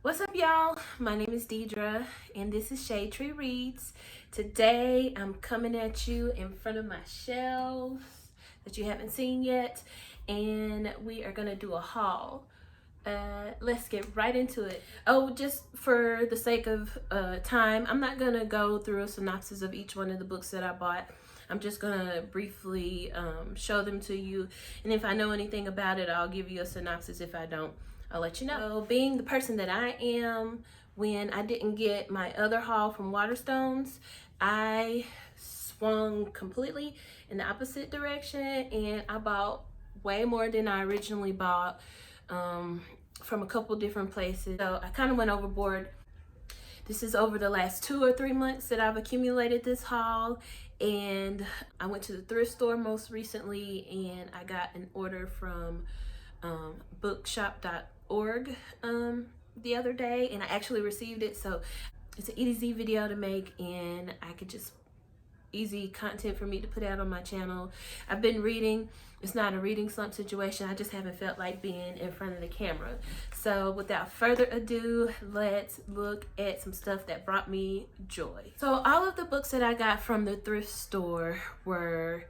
What's up, y'all? My name is Deidra, and this is ShadeTree Reads. Today, I'm coming at you in front of my shelves that you haven't seen yet, and we are gonna do a haul. Let's get right into it. Oh, just for the sake of time, I'm not gonna go through a synopsis of each one of the books that I bought. I'm just gonna briefly show them to you, and if I know anything about it, I'll give you a synopsis. If I don't, I'll let you know. So, being the person that I am, when I didn't get my other haul from Waterstones, I swung completely in the opposite direction, and I bought way more than I originally bought from a couple different places. So I kind of went overboard. This is over the last 2 or 3 months that I've accumulated this haul, and I went to the thrift store most recently, and I got an order from Bookshop.org the other day, and I actually received it. So it's an easy video to make, and I could just easy content for me to put out on my channel. I've been reading. It's not a reading slump situation. I just haven't felt like being in front of the camera. So without further ado, let's look at some stuff that brought me joy. So all of the books that I got from the thrift store were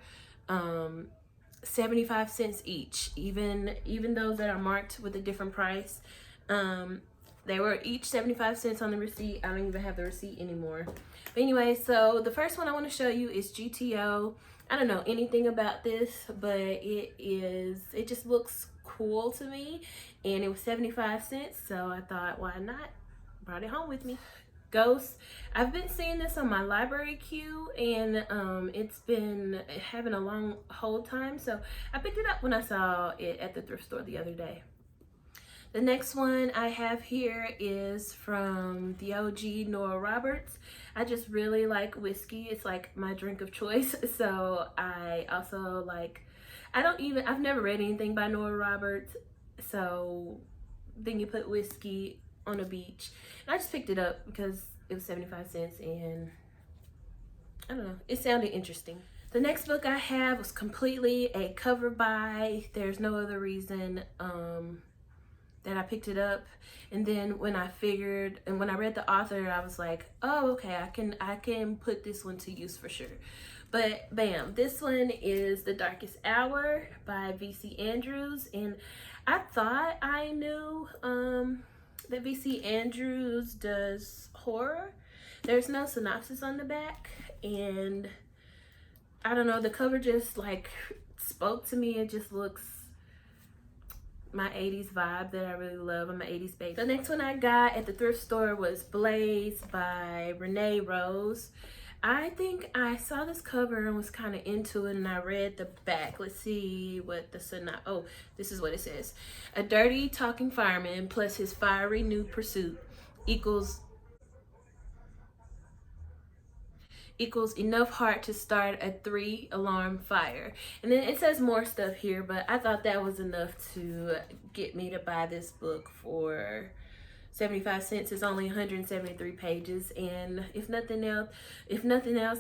75 cents each, even those that are marked with a different price. They were each 75 cents on the receipt. I don't even have the receipt anymore. But anyway, so the first one I want to show you is GTO. I don't know anything about this, but it just looks cool to me, and it was 75 cents, so I thought, why not? Brought it home with me. Ghost. I've been seeing this on my library queue, and it's been having a long hold time, so I picked it up when I saw it at the thrift store the other day. The next one I have here is from the OG Nora Roberts. I just really like whiskey. It's like my drink of choice. So I also like, I've never read anything by Nora Roberts. So then you put whiskey on a beach. And I just picked it up because it was 75 cents, and I don't know, it sounded interesting. The next book I have was completely a cover buy. There's no other reason that I picked it up. And then when I read the author, I was like, oh, okay, I can put this one to use for sure. But bam, this one is The Darkest Hour by V.C. Andrews, and I thought I knew that V.C. Andrews does horror. There's no synopsis on the back, and I don't know, the cover just like spoke to me. It just looks my 80s vibe that I really love. I'm an 80s baby. The next one I got at the thrift store was Blaze by Renee Rose. I think I saw this cover and was kind of into it, and I read the back. Let's see what the oh, this is what it says. A dirty talking fireman plus his fiery new pursuit equals enough heart to start a 3-alarm fire. And then it says more stuff here, but I thought that was enough to get me to buy this book for 75 cents. It's only 173 pages, and if nothing else,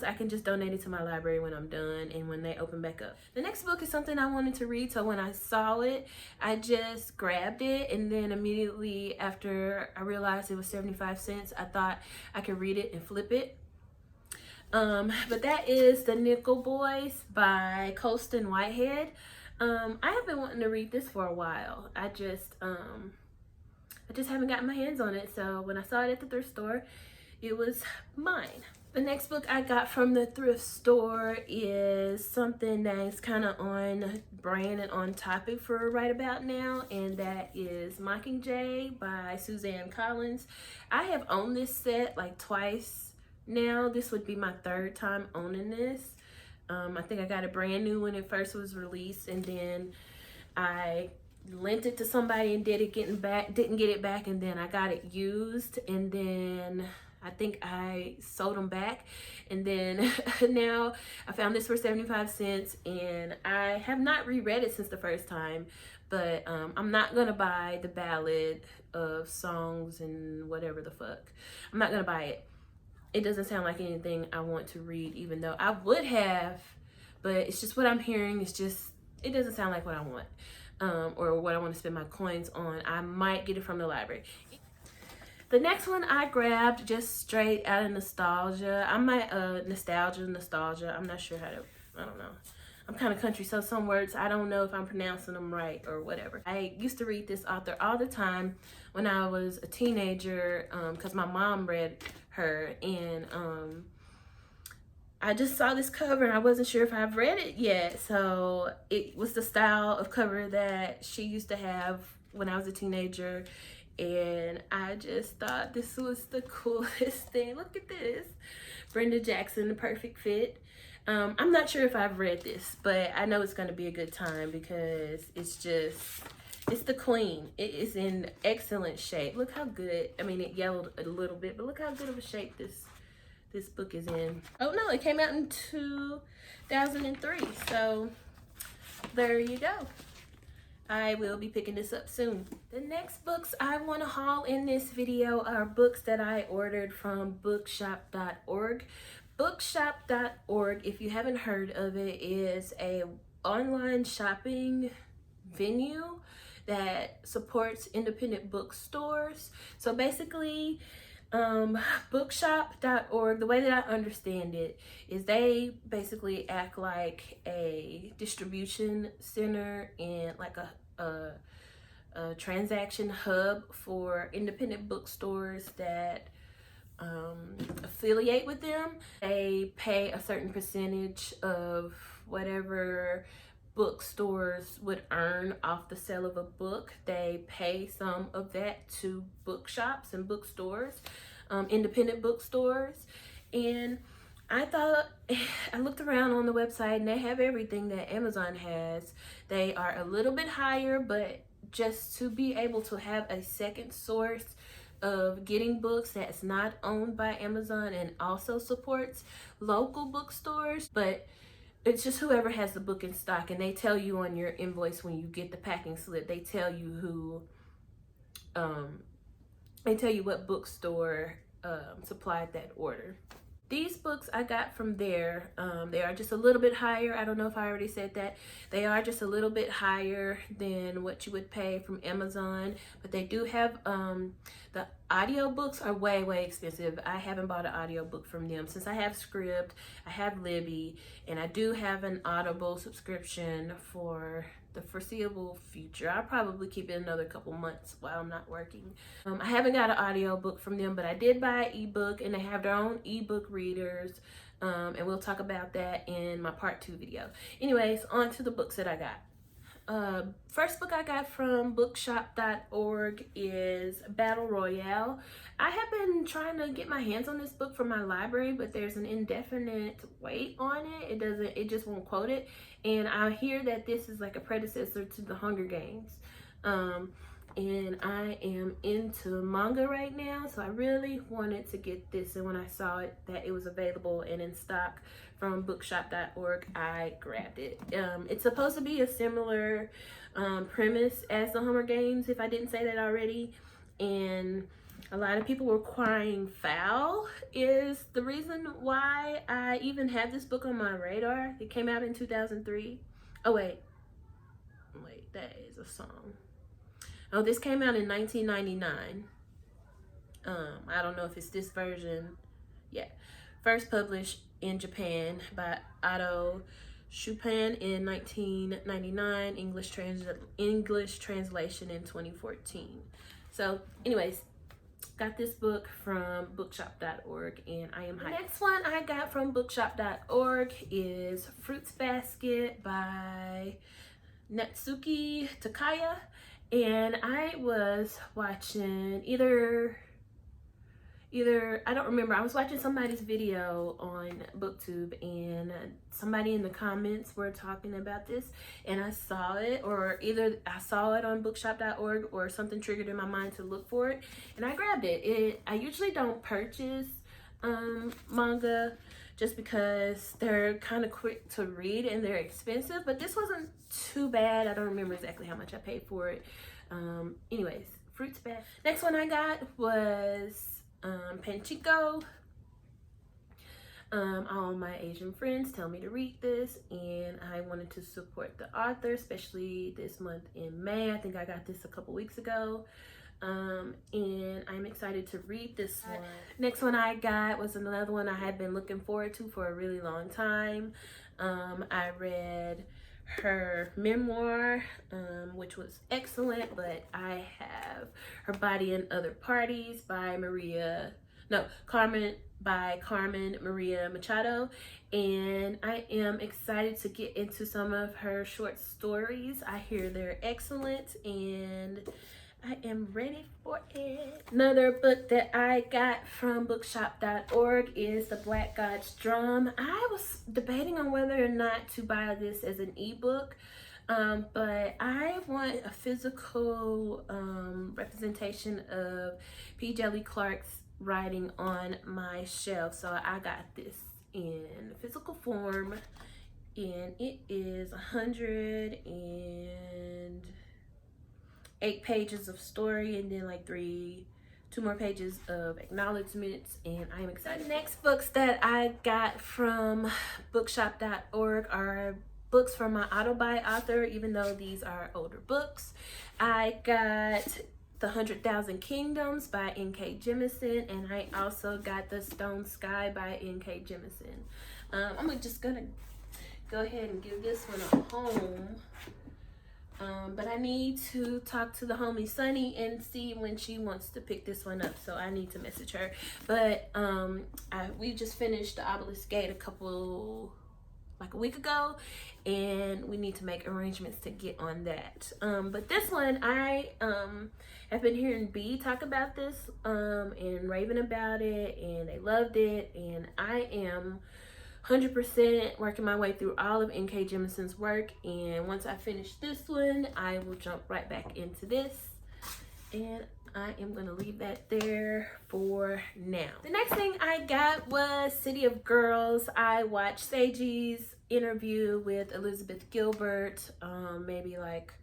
I can just donate it to my library when I'm done and when they open back up. The next book is something I wanted to read, so when I saw it, I just grabbed it, and then immediately after I realized it was 75 cents, I thought I could read it and flip it. But that is The Nickel Boys by Colston Whitehead. I have been wanting to read this for a while. I just haven't gotten my hands on it. So when I saw it at the thrift store, it was mine. The next book I got from the thrift store is something that's kind of on brand and on topic for right about now, and that is Mockingjay by Suzanne Collins. I have owned this set like twice now. This would be my 3rd time owning this. I think I got it brand new when it first was released, and then I lent it to somebody and didn't get it back, and then I got it used, and then I think I sold them back, and then now I found this for 75 cents, and I have not reread it since the first time, but I'm not gonna buy the Ballad of Songs and whatever the fuck. I'm not gonna buy it. It doesn't sound like anything I want to read, even though I would have, but it's just what I'm hearing. It doesn't sound like what I want, or what I want to spend my coins on. I might get it from the library. The next one I grabbed just straight out of nostalgia. I'm my nostalgia. I'm not sure how to, I don't know. I'm kind of country, so some words, I don't know if I'm pronouncing them right or whatever. I used to read this author all the time when I was a teenager because my mom read her, and I just saw this cover and I wasn't sure if I've read it yet. So it was the style of cover that she used to have when I was a teenager, and I just thought this was the coolest thing. Look at this. Brenda Jackson, the perfect fit. I'm not sure if I've read this, but I know it's going to be a good time because it's the queen. It is in excellent shape. Look how good, I mean, it yellowed a little bit, but look how good of a shape this book is in. Oh no, it came out in 2003, so there you go. I will be picking this up soon. The next books I want to haul in this video are books that I ordered from bookshop.org. Bookshop.org, if you haven't heard of it, is a online shopping venue that supports independent bookstores. So basically, bookshop.org, the way that I understand it is they basically act like a distribution center and like a transaction hub for independent bookstores that affiliate with them. They pay a certain percentage of whatever bookstores would earn off the sale of a book. They pay some of that to bookshops and bookstores, independent bookstores. And I thought, I looked around on the website and they have everything that Amazon has. They are a little bit higher, but just to be able to have a second source of getting books that's not owned by Amazon and also supports local bookstores, but it's just whoever has the book in stock, and they tell you on your invoice when you get the packing slip, they tell you who, they tell you what bookstore supplied that order. These books I got from there, they are just a little bit higher. I don't know if I already said that. They are just a little bit higher than what you would pay from Amazon, but they do have, the audiobooks are way expensive. I haven't bought an audiobook from them since I have Script, I have Libby, and I do have an Audible subscription for the foreseeable future. I'll probably keep it another couple months while I'm not working. I haven't got an audio book from them, but I did buy an ebook, and they have their own ebook readers, and we'll talk about that in my part 2 video. Anyways, on to the books that I got. First book I got from bookshop.org is Battle Royale. I have been trying to get my hands on this book from my library, but there's an indefinite wait on it. It just won't quote it. And I hear that this is like a predecessor to the Hunger Games. And I am into manga right now, so I really wanted to get this, and when I saw it that it was available and in stock from bookshop.org, I grabbed it. It's supposed to be a similar premise as the Hunger Games, if I didn't say that already, and a lot of people were crying foul is the reason why I even had this book on my radar. It came out in 2003. Oh wait, that is a song. Oh, this came out in 1999. I don't know if it's this version. Yeah. First published in Japan by Otto Chupin in 1999. English translation in 2014. So, anyways, got this book from bookshop.org, and I am hyped. The next one I got from bookshop.org is Fruits Basket by Natsuki Takaya. And I was watching either I don't remember, I was watching somebody's video on BookTube, and somebody in the comments were talking about this, and I saw it, or either I saw it on bookshop.org or something triggered in my mind to look for it, and I grabbed it. I usually don't purchase manga just because they're kind of quick to read and they're expensive, but this wasn't too bad. I don't remember exactly how much I paid for it. Anyways, Fruits Basket. Next one I got was Panchiko. All my Asian friends tell me to read this, and I wanted to support the author, especially this month in May. I think I got this a couple weeks ago. and I'm excited to read this one. Next one I got was another one I had been looking forward to for a really long time. I read her memoir, which was excellent, but I have Her Body and Other Parties by Carmen Maria Machado, and I am excited to get into some of her short stories. I hear they're excellent, and I am ready for it. Another book that I got from bookshop.org is The Black God's Drum. I was debating on whether or not to buy this as an ebook, but I want a physical representation of P. Djeli Clark's writing on my shelf. So I got this in physical form, and it is 108 pages of story, and then like two more pages of acknowledgments, and I'm excited. The next books that I got from bookshop.org are books from my Autobuy author, even though these are older books. I got The 100,000 Kingdoms by N.K. Jemisin, and I also got The Stone Sky by N.K. Jemisin. I'm just gonna go ahead and give this one a home. But I need to talk to the homie Sunny and see when she wants to pick this one up, so I need to message her. But we just finished The Obelisk Gate like a week ago, and we need to make arrangements to get on that. But this one, I have been hearing B talk about this and raving about it, and they loved it, and I am 100% working my way through all of N.K. Jemisin's work, and once I finish this one, I will jump right back into this, and I am going to leave that there for now. The next thing I got was City of Girls. I watched Seiji's interview with Elizabeth Gilbert maybe like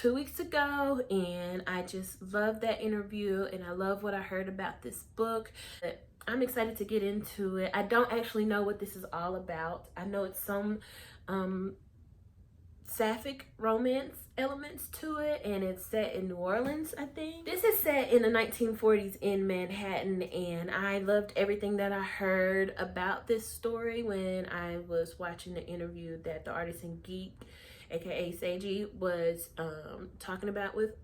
2 weeks ago, and I just love that interview, and I love what I heard about this book. I'm excited to get into it. I don't actually know what this is all about. I know it's some sapphic romance elements to it, and it's set in New Orleans, I think. This is set in the 1940s in Manhattan, and I loved everything that I heard about this story when I was watching the interview that the Artisan Geek, aka Seiji, was talking about with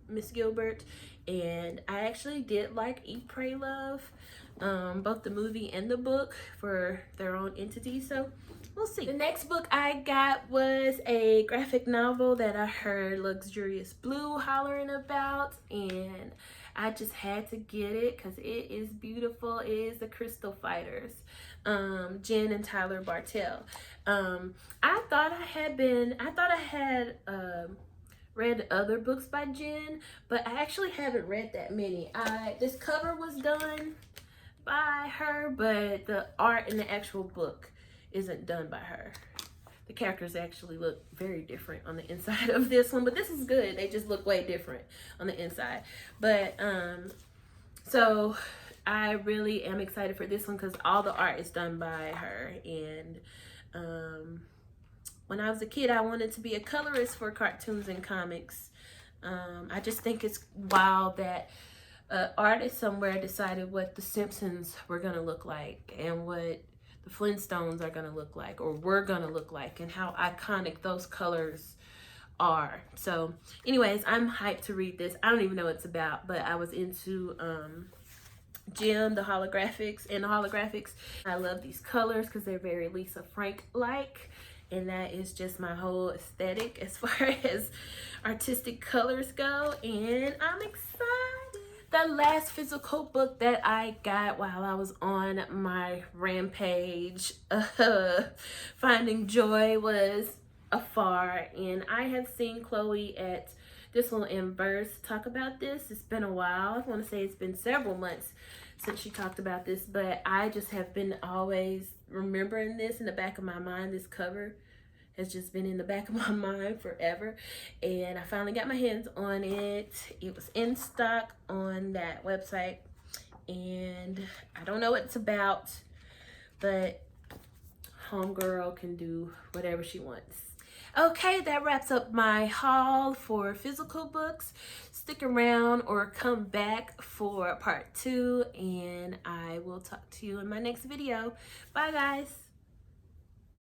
Miss Gilbert. And I actually did like Eat, Pray, Love, both the movie and the book, for their own entity, so we'll see. The next book I got was a graphic novel that I heard Luxurious Blue hollering about, and I just had to get it because it is beautiful. It is The Crystal Fighters, Jen and Tyler Bartell. I thought I had read other books by Jen, but I actually haven't read that many. This cover was done by her, but the art in the actual book isn't done by her. The characters actually look very different on the inside of this one, but this is good. They just look way different on the inside. But so I really am excited for this one because all the art is done by her. And when I was a kid, I wanted to be a colorist for cartoons and comics. I just think it's wild that an artist somewhere decided what the Simpsons were gonna look like and what the Flintstones are gonna look like, or were gonna look like, and how iconic those colors are. So anyways, I'm hyped to read this. I don't even know what it's about, but I was into Jim, the holographics. I love these colors because they're very Lisa Frank-like. And that is just my whole aesthetic as far as artistic colors go. And I'm excited. The last physical book that I got while I was on my rampage finding joy was Afar. And I have seen Chloe at This Will End Verse talk about this. It's been a while. I want to say it's been several months since she talked about this, but I just have been always remembering this in the back of my mind. This cover has just been in the back of my mind forever, and I finally got my hands on it. It was in stock on that website, and I don't know what it's about, but homegirl can do whatever she wants. Okay, that wraps up my haul for physical books. stick around or come back for part 2, and I will talk to you in my next video. Bye guys.